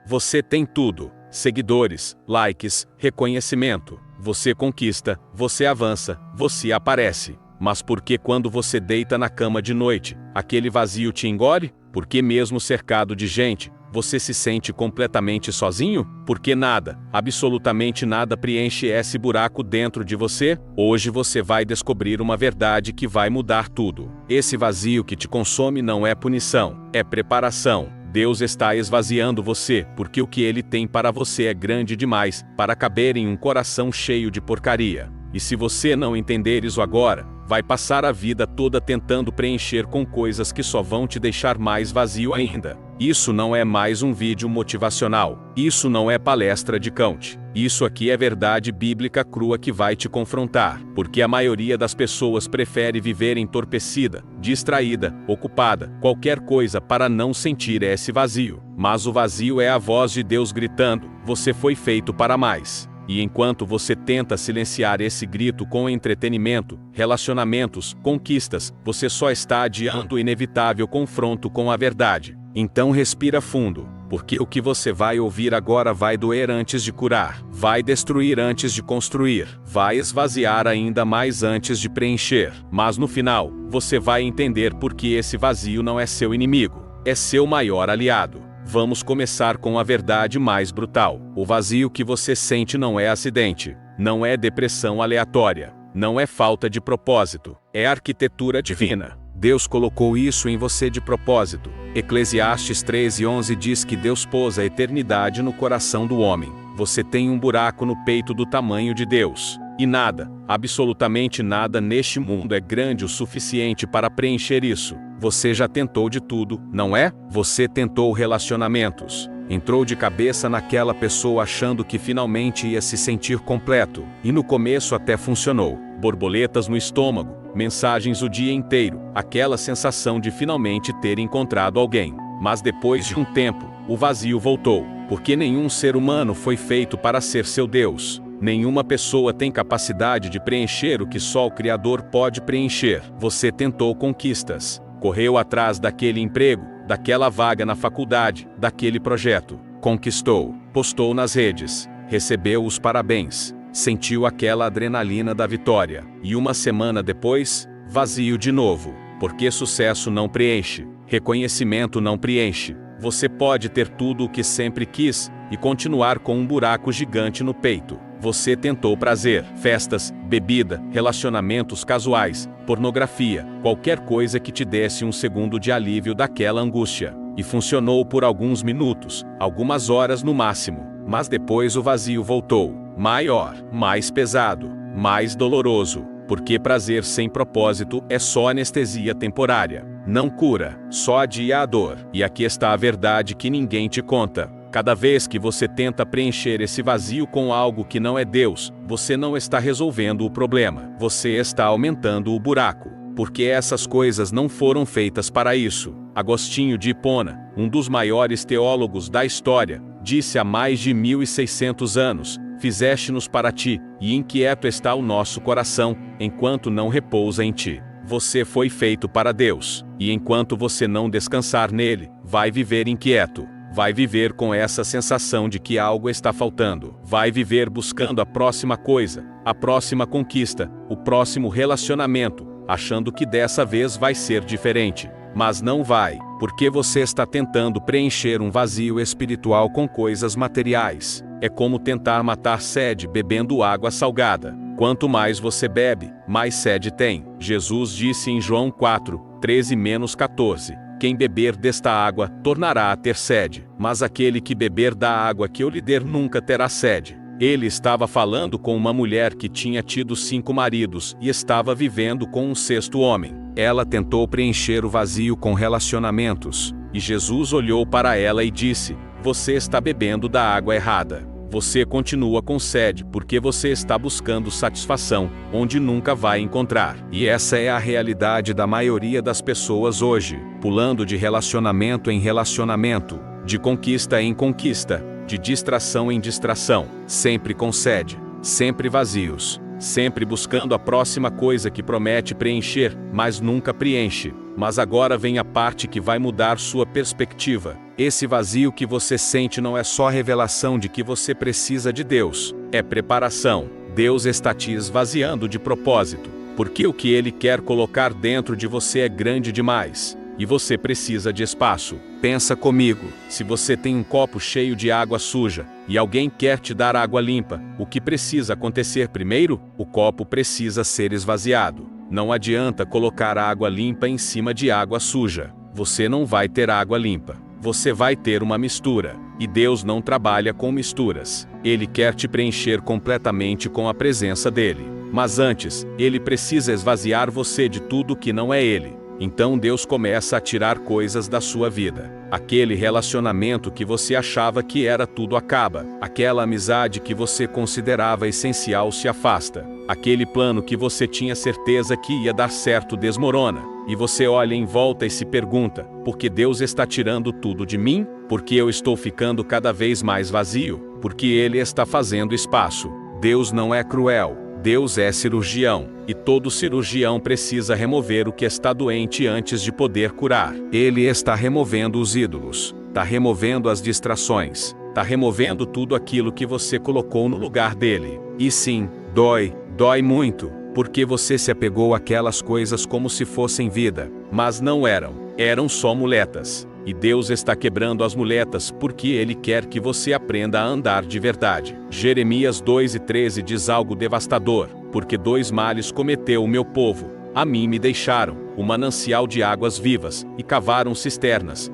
Você tem tudo: seguidores, likes, reconhecimento. Você conquista, você avança, você aparece. Mas por que quando você deita na cama de noite, aquele vazio te engole? Porque mesmo cercado de gente, você se sente completamente sozinho? Porque nada, absolutamente nada preenche esse buraco dentro de você? Hoje você vai descobrir uma verdade que vai mudar tudo. Esse vazio que te consome não é punição, é preparação. Deus está esvaziando você, porque o que Ele tem para você é grande demais para caber em um coração cheio de porcaria. E se você não entender isso agora, vai passar a vida toda tentando preencher com coisas que só vão te deixar mais vazio ainda. Isso não é mais um vídeo motivacional. Isso não é palestra de coach. Isso aqui é verdade bíblica crua que vai te confrontar. Porque a maioria das pessoas prefere viver entorpecida, distraída, ocupada, qualquer coisa para não sentir esse vazio. Mas o vazio é a voz de Deus gritando: você foi feito para mais. E enquanto você tenta silenciar esse grito com entretenimento, relacionamentos, conquistas, você só está adiando o inevitável confronto com a verdade. Então respira fundo, porque o que você vai ouvir agora vai doer antes de curar, vai destruir antes de construir, vai esvaziar ainda mais antes de preencher. Mas no final, você vai entender por que esse vazio não é seu inimigo, é seu maior aliado. Vamos começar com a verdade mais brutal. O vazio que você sente não é acidente, não é depressão aleatória, não é falta de propósito, é arquitetura divina. Deus colocou isso em você de propósito. Eclesiastes 13:11 diz que Deus pôs a eternidade no coração do homem. Você tem um buraco no peito do tamanho de Deus. E nada, absolutamente nada neste mundo é grande o suficiente para preencher isso. Você já tentou de tudo, não é? Você tentou relacionamentos. Entrou de cabeça naquela pessoa achando que finalmente ia se sentir completo. E no começo até funcionou. Borboletas no estômago, mensagens o dia inteiro, aquela sensação de finalmente ter encontrado alguém. Mas depois de um tempo, o vazio voltou. Porque nenhum ser humano foi feito para ser seu Deus. Nenhuma pessoa tem capacidade de preencher o que só o Criador pode preencher. Você tentou conquistas. Correu atrás daquele emprego, daquela vaga na faculdade, daquele projeto. Conquistou, postou nas redes, recebeu os parabéns, sentiu aquela adrenalina da vitória. E uma semana depois, vazio de novo. Porque sucesso não preenche, reconhecimento não preenche. Você pode ter tudo o que sempre quis e continuar com um buraco gigante no peito. Você tentou prazer, festas, bebida, relacionamentos casuais, pornografia, qualquer coisa que te desse um segundo de alívio daquela angústia. E funcionou por alguns minutos, algumas horas no máximo. Mas depois o vazio voltou. Maior, mais pesado, mais doloroso. Porque prazer sem propósito é só anestesia temporária. Não cura, só adia a dor. E aqui está a verdade que ninguém te conta. Cada vez que você tenta preencher esse vazio com algo que não é Deus, você não está resolvendo o problema. Você está aumentando o buraco. Porque essas coisas não foram feitas para isso. Agostinho de Hipona, um dos maiores teólogos da história, disse há mais de 1600 anos: fizeste-nos para ti, e inquieto está o nosso coração, enquanto não repousa em ti. Você foi feito para Deus, e enquanto você não descansar nele, vai viver inquieto. Vai viver com essa sensação de que algo está faltando. Vai viver buscando a próxima coisa, a próxima conquista, o próximo relacionamento, achando que dessa vez vai ser diferente. Mas não vai, porque você está tentando preencher um vazio espiritual com coisas materiais. É como tentar matar sede bebendo água salgada. Quanto mais você bebe, mais sede tem. Jesus disse em João 4:13-14. Quem beber desta água, tornará a ter sede. Mas aquele que beber da água que eu lhe der nunca terá sede. Ele estava falando com uma mulher que tinha tido 5 maridos e estava vivendo com um 6º homem. Ela tentou preencher o vazio com relacionamentos. E Jesus olhou para ela e disse: você está bebendo da água errada. Você continua com sede porque você está buscando satisfação, onde nunca vai encontrar. E essa é a realidade da maioria das pessoas hoje, pulando de relacionamento em relacionamento, de conquista em conquista, de distração em distração, sempre com sede, sempre vazios, sempre buscando a próxima coisa que promete preencher, mas nunca preenche. Mas agora vem a parte que vai mudar sua perspectiva. Esse vazio que você sente não é só revelação de que você precisa de Deus, é preparação. Deus está te esvaziando de propósito, porque o que Ele quer colocar dentro de você é grande demais, e você precisa de espaço. Pensa comigo, se você tem um copo cheio de água suja, e alguém quer te dar água limpa, o que precisa acontecer primeiro? O copo precisa ser esvaziado. Não adianta colocar água limpa em cima de água suja. Você não vai ter água limpa. Você vai ter uma mistura. E Deus não trabalha com misturas. Ele quer te preencher completamente com a presença dele. Mas antes, Ele precisa esvaziar você de tudo que não é Ele. Então Deus começa a tirar coisas da sua vida. Aquele relacionamento que você achava que era tudo acaba. Aquela amizade que você considerava essencial se afasta. Aquele plano que você tinha certeza que ia dar certo desmorona. E você olha em volta e se pergunta: por que Deus está tirando tudo de mim? Por que eu estou ficando cada vez mais vazio? Porque Ele está fazendo espaço. Deus não é cruel. Deus é cirurgião, e todo cirurgião precisa remover o que está doente antes de poder curar. Ele está removendo os ídolos, está removendo as distrações, está removendo tudo aquilo que você colocou no lugar dele. E sim, dói muito, porque você se apegou àquelas coisas como se fossem vida, mas não eram só muletas. E Deus está quebrando as muletas porque Ele quer que você aprenda a andar de verdade. Jeremias 2:13 diz algo devastador: porque 2 males cometeu o meu povo. A mim me deixaram o manancial de águas vivas, e cavaram cisternas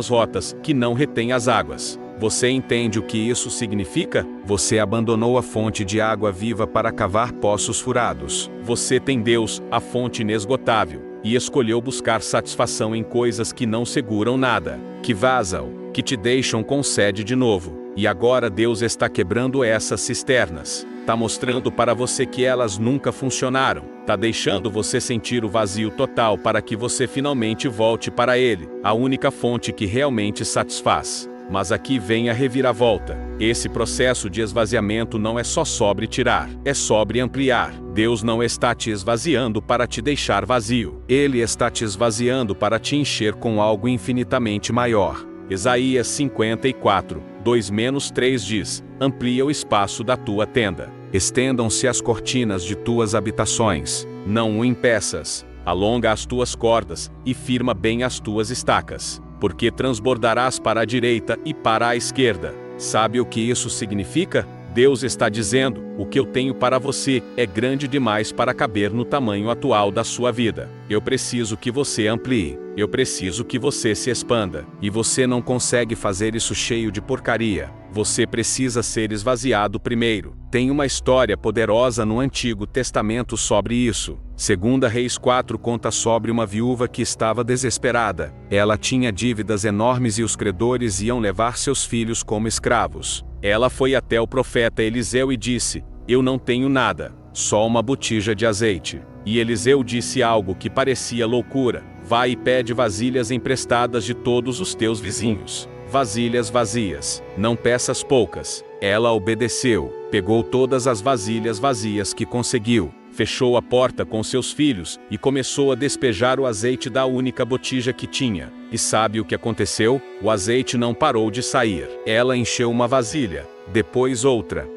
rotas, que não retêm as águas. Você entende o que isso significa? Você abandonou a fonte de água viva para cavar poços furados. Você tem Deus, a fonte inesgotável, e escolheu buscar satisfação em coisas que não seguram nada, que vazam, que te deixam com sede de novo. E agora Deus está quebrando essas cisternas. Está mostrando para você que elas nunca funcionaram. Está deixando você sentir o vazio total para que você finalmente volte para Ele, a única fonte que realmente satisfaz. Mas aqui vem a reviravolta. Esse processo de esvaziamento não é só sobre tirar, é sobre ampliar. Deus não está te esvaziando para te deixar vazio. Ele está te esvaziando para te encher com algo infinitamente maior. Isaías 54, 2-3 diz: amplia o espaço da tua tenda. Estendam-se as cortinas de tuas habitações. Não o impeças. Alonga as tuas cordas, e firma bem as tuas estacas. Porque transbordarás para a direita e para a esquerda. Sabe o que isso significa? Deus está dizendo: o que eu tenho para você é grande demais para caber no tamanho atual da sua vida. Eu preciso que você amplie. Eu preciso que você se expanda. E você não consegue fazer isso cheio de porcaria. Você precisa ser esvaziado primeiro. Tem uma história poderosa no Antigo Testamento sobre isso. 2 Reis 4 conta sobre uma viúva que estava desesperada. Ela tinha dívidas enormes e os credores iam levar seus filhos como escravos. Ela foi até o profeta Eliseu e disse: eu não tenho nada, só uma botija de azeite. E Eliseu disse algo que parecia loucura: vai e pede vasilhas emprestadas de todos os teus vizinhos. Vasilhas vazias, não peças poucas. Ela obedeceu, pegou todas as vasilhas vazias que conseguiu, fechou a porta com seus filhos e começou a despejar o azeite da única botija que tinha. E sabe o que aconteceu? O azeite não parou de sair. Ela encheu uma vasilha, depois outra,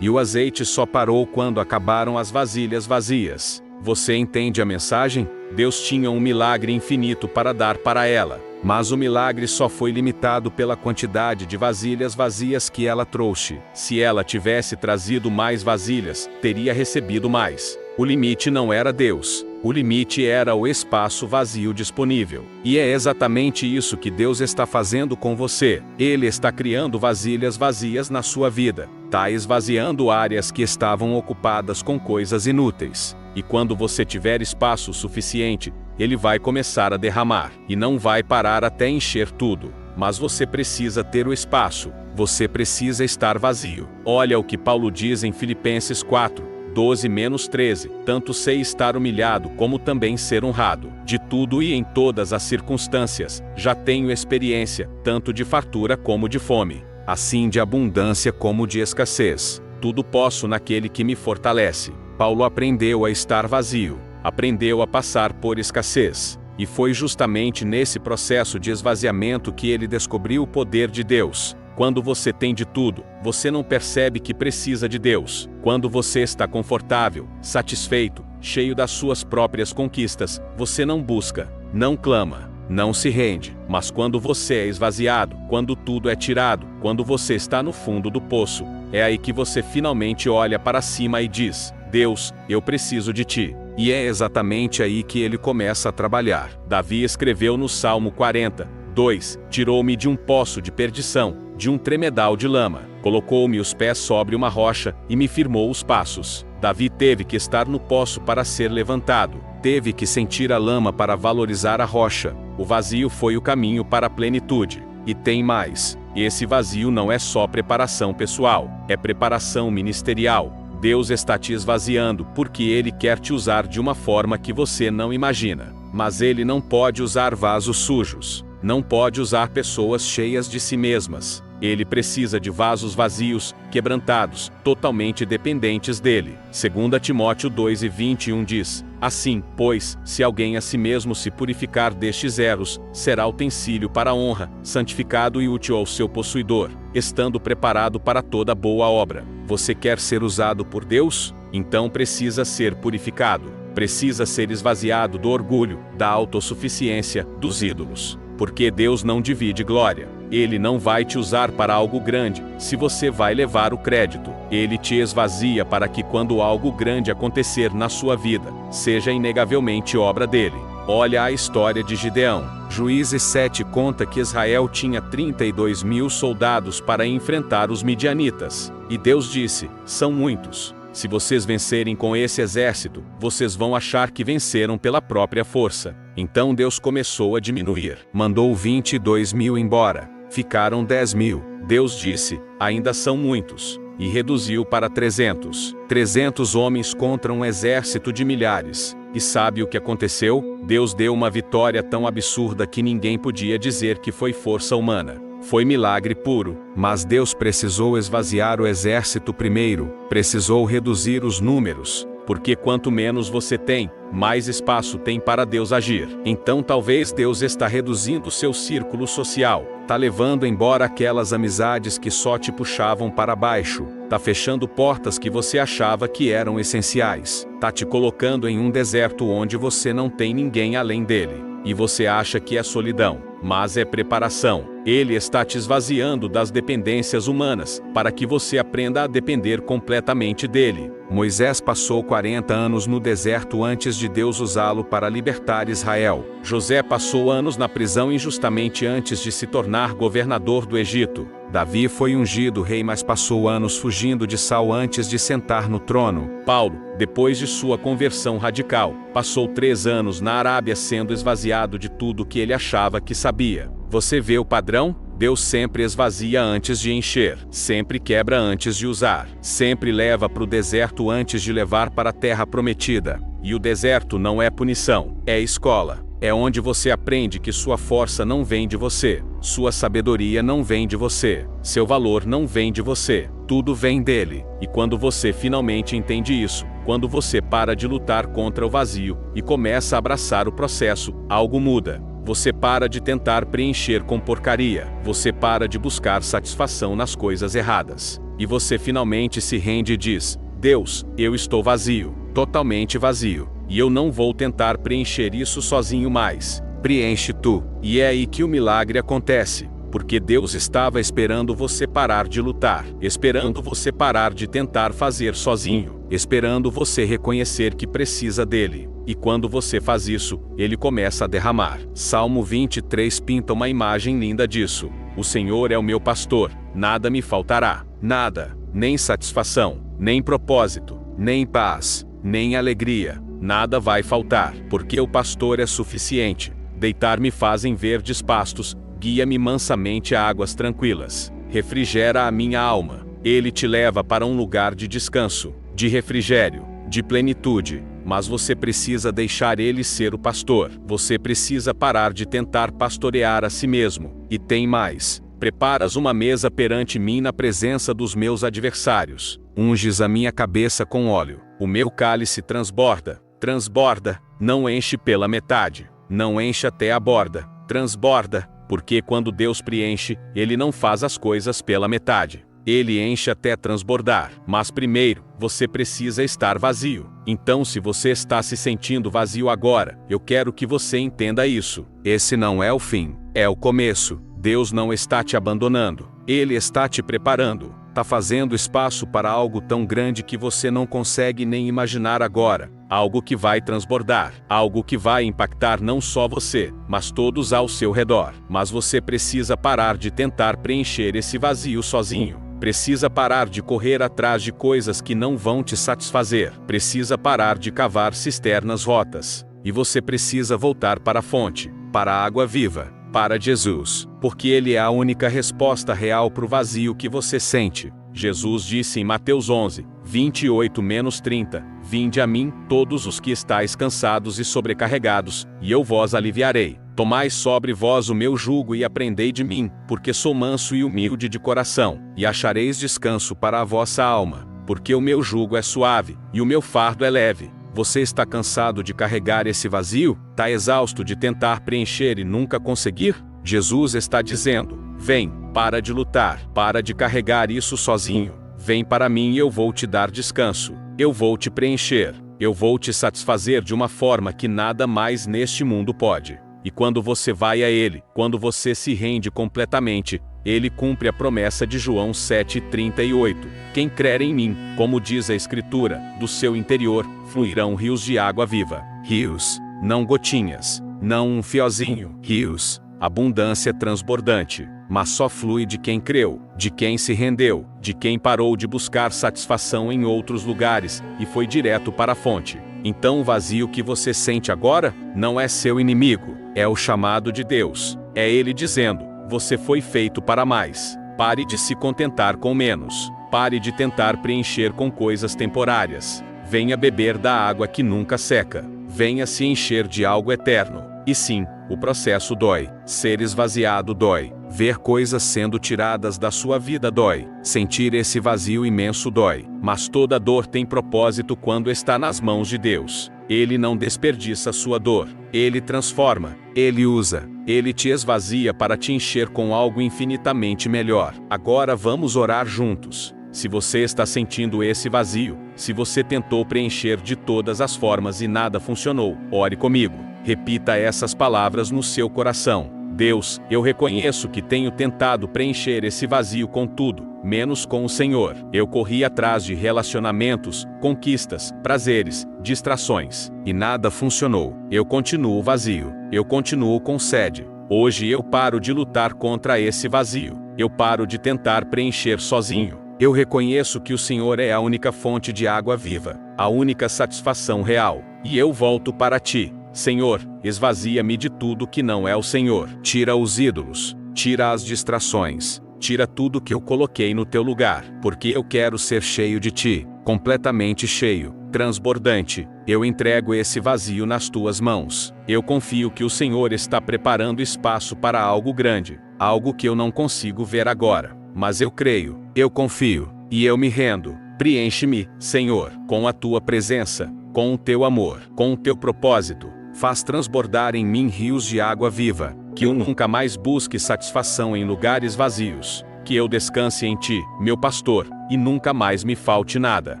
e o azeite só parou quando acabaram as vasilhas vazias. Você entende a mensagem? Deus tinha um milagre infinito para dar para ela, mas o milagre só foi limitado pela quantidade de vasilhas vazias que ela trouxe. Se ela tivesse trazido mais vasilhas, teria recebido mais. O limite não era Deus. O limite era o espaço vazio disponível. E é exatamente isso que Deus está fazendo com você. Ele está criando vasilhas vazias na sua vida. Está esvaziando áreas que estavam ocupadas com coisas inúteis. E quando você tiver espaço suficiente, Ele vai começar a derramar. E não vai parar até encher tudo. Mas você precisa ter o espaço. Você precisa estar vazio. Olha o que Paulo diz em Filipenses 4. 12-13, tanto sei estar humilhado como também ser honrado. De tudo e em todas as circunstâncias, já tenho experiência, tanto de fartura como de fome, assim de abundância como de escassez. tudo posso naquele que me fortalece. Paulo aprendeu a estar vazio, aprendeu a passar por escassez. E foi justamente nesse processo de esvaziamento que ele descobriu o poder de Deus. Quando você tem de tudo, você não percebe que precisa de Deus. Quando você está confortável, satisfeito, cheio das suas próprias conquistas, você não busca, não clama, não se rende. Mas quando você é esvaziado, quando tudo é tirado, quando você está no fundo do poço, é aí que você finalmente olha para cima e diz: Deus, eu preciso de ti. E é exatamente aí que ele começa a trabalhar. Davi escreveu no Salmo 40:2: Tirou-me de um poço de perdição, de um tremedal de lama, colocou-me os pés sobre uma rocha e me firmou os passos. Davi teve que estar no poço para ser levantado, teve que sentir a lama para valorizar a rocha. O vazio foi o caminho para a plenitude. E tem mais: esse vazio não é só preparação pessoal, é preparação ministerial. Deus está te esvaziando porque Ele quer te usar de uma forma que você não imagina. Mas Ele não pode usar vasos sujos. Não pode usar pessoas cheias de si mesmas. Ele precisa de vasos vazios, quebrantados, totalmente dependentes dele. 2 Timóteo 2:21 diz: Assim, pois, se alguém a si mesmo se purificar destes erros, será utensílio para a honra, santificado e útil ao seu possuidor, estando preparado para toda boa obra. Você quer ser usado por Deus? Então precisa ser purificado. Precisa ser esvaziado do orgulho, da autossuficiência, dos ídolos. Porque Deus não divide glória. Ele não vai te usar para algo grande, se você vai levar o crédito. Ele te esvazia para que quando algo grande acontecer na sua vida, seja inegavelmente obra dele. Olha a história de Gideão. Juízes 7 conta que Israel tinha 32.000 soldados para enfrentar os midianitas. E Deus disse: são muitos. Se vocês vencerem com esse exército, vocês vão achar que venceram pela própria força. Então Deus começou a diminuir. Mandou 22.000 embora. Ficaram 10.000. Deus disse: ainda são muitos. E reduziu para 300. 300 homens contra um exército de milhares. E sabe o que aconteceu? Deus deu uma vitória tão absurda que ninguém podia dizer que foi força humana. Foi milagre puro. Mas Deus precisou esvaziar o exército primeiro. Precisou reduzir os números. Porque quanto menos você tem, mais espaço tem para Deus agir. Então talvez Deus está reduzindo seu círculo social. Tá levando embora aquelas amizades que só te puxavam para baixo. Tá fechando portas que você achava que eram essenciais. Tá te colocando em um deserto onde você não tem ninguém além dele. E você acha que é solidão, mas é preparação. Ele está te esvaziando das dependências humanas, para que você aprenda a depender completamente dele. Moisés passou 40 anos no deserto antes de Deus usá-lo para libertar Israel. José passou anos na prisão injustamente antes de se tornar governador do Egito. Davi foi ungido rei, mas passou anos fugindo de Saul antes de sentar no trono. Paulo, depois de sua conversão radical, passou 3 anos na Arábia sendo esvaziado de tudo que ele achava que sabia. Você vê o padrão? Deus sempre esvazia antes de encher, sempre quebra antes de usar, sempre leva para o deserto antes de levar para a terra prometida. E o deserto não é punição, é escola. É onde você aprende que sua força não vem de você, sua sabedoria não vem de você, seu valor não vem de você, tudo vem dele. E quando você finalmente entende isso, quando você para de lutar contra o vazio e começa a abraçar o processo, algo muda. Você para de tentar preencher com porcaria, você para de buscar satisfação nas coisas erradas. E você finalmente se rende e diz: Deus, eu estou vazio, totalmente vazio. E eu não vou tentar preencher isso sozinho mais. Preenche tu. E é aí que o milagre acontece. Porque Deus estava esperando você parar de lutar, esperando você parar de tentar fazer sozinho, esperando você reconhecer que precisa dele. E quando você faz isso, ele começa a derramar. Salmo 23 pinta uma imagem linda disso. O Senhor é o meu pastor, nada me faltará. Nada, nem satisfação, nem propósito, nem paz, nem alegria. Nada vai faltar, porque o pastor é suficiente. Deitar-me faz em verdes pastos, guia-me mansamente a águas tranquilas. Refrigera a minha alma. Ele te leva para um lugar de descanso, de refrigério, de plenitude. Mas você precisa deixar ele ser o pastor. Você precisa parar de tentar pastorear a si mesmo. E tem mais. preparas uma mesa perante mim na presença dos meus adversários. Unges a minha cabeça com óleo. O meu cálice transborda, transborda, não enche pela metade, não enche até a borda, transborda, porque quando Deus preenche, Ele não faz as coisas pela metade. Ele enche até transbordar. Mas primeiro, você precisa estar vazio. Então, se você está se sentindo vazio agora, eu quero que você entenda isso. Esse não é o fim, é o começo. Deus não está te abandonando. Ele está te preparando. Está fazendo espaço para algo tão grande que você não consegue nem imaginar agora. Algo que vai transbordar. Algo que vai impactar não só você, mas todos ao seu redor. Mas você precisa parar de tentar preencher esse vazio sozinho. Precisa parar de correr atrás de coisas que não vão te satisfazer. Precisa parar de cavar cisternas rotas. E você precisa voltar para a fonte, para a água viva, para Jesus, porque Ele é a única resposta real para o vazio que você sente. Jesus disse em Mateus 11, 28-30, Vinde a mim, todos os que estáis cansados e sobrecarregados, e eu vos aliviarei. Tomai sobre vós o meu jugo e aprendei de mim, porque sou manso e humilde de coração, e achareis descanso para a vossa alma, porque o meu jugo é suave, e o meu fardo é leve. Você está cansado de carregar esse vazio? Está exausto de tentar preencher e nunca conseguir? Jesus está dizendo, vem, para de lutar, para de carregar isso sozinho. Vem para mim e eu vou te dar descanso. Eu vou te preencher. Eu vou te satisfazer de uma forma que nada mais neste mundo pode. E quando você vai a Ele, quando você se rende completamente, Ele cumpre a promessa de João 7,38. Quem crer em mim, como diz a Escritura, do seu interior, fluirão rios de água viva. Rios, não gotinhas, não um fiozinho. Rios, abundância transbordante, mas só flui de quem creu, de quem se rendeu, de quem parou de buscar satisfação em outros lugares e foi direto para a fonte. Então o vazio que você sente agora não é seu inimigo, é o chamado de Deus. É Ele dizendo, você foi feito para mais. Pare de se contentar com menos. Pare de tentar preencher com coisas temporárias. Venha beber da água que nunca seca. Venha se encher de algo eterno. E sim, o processo dói. Ser esvaziado dói. Ver coisas sendo tiradas da sua vida dói. Sentir esse vazio imenso dói. Mas toda dor tem propósito quando está nas mãos de Deus. Ele não desperdiça sua dor. Ele transforma. Ele usa. Ele te esvazia para te encher com algo infinitamente melhor. Agora vamos orar juntos. Se você está sentindo esse vazio, se você tentou preencher de todas as formas e nada funcionou, ore comigo. Repita essas palavras no seu coração. Deus, eu reconheço que tenho tentado preencher esse vazio com tudo, menos com o Senhor. Eu corri atrás de relacionamentos, conquistas, prazeres, distrações, e nada funcionou. Eu continuo vazio. Eu continuo com sede. Hoje eu paro de lutar contra esse vazio. Eu paro de tentar preencher sozinho. Eu reconheço que o Senhor é a única fonte de água viva, a única satisfação real, e eu volto para Ti. Senhor, esvazia-me de tudo que não é o Senhor. Tira os ídolos, tira as distrações, tira tudo que eu coloquei no Teu lugar, porque eu quero ser cheio de Ti, completamente cheio, transbordante. Eu entrego esse vazio nas Tuas mãos. Eu confio que o Senhor está preparando espaço para algo grande, algo que eu não consigo ver agora. Mas eu creio, eu confio, e eu me rendo. Preenche-me, Senhor, com a Tua presença, com o Teu amor, com o Teu propósito. Faz transbordar em mim rios de água viva, que eu nunca mais busque satisfação em lugares vazios. Que eu descanse em Ti, meu pastor, e nunca mais me falte nada.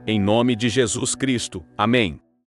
Em nome de Jesus Cristo. Amém.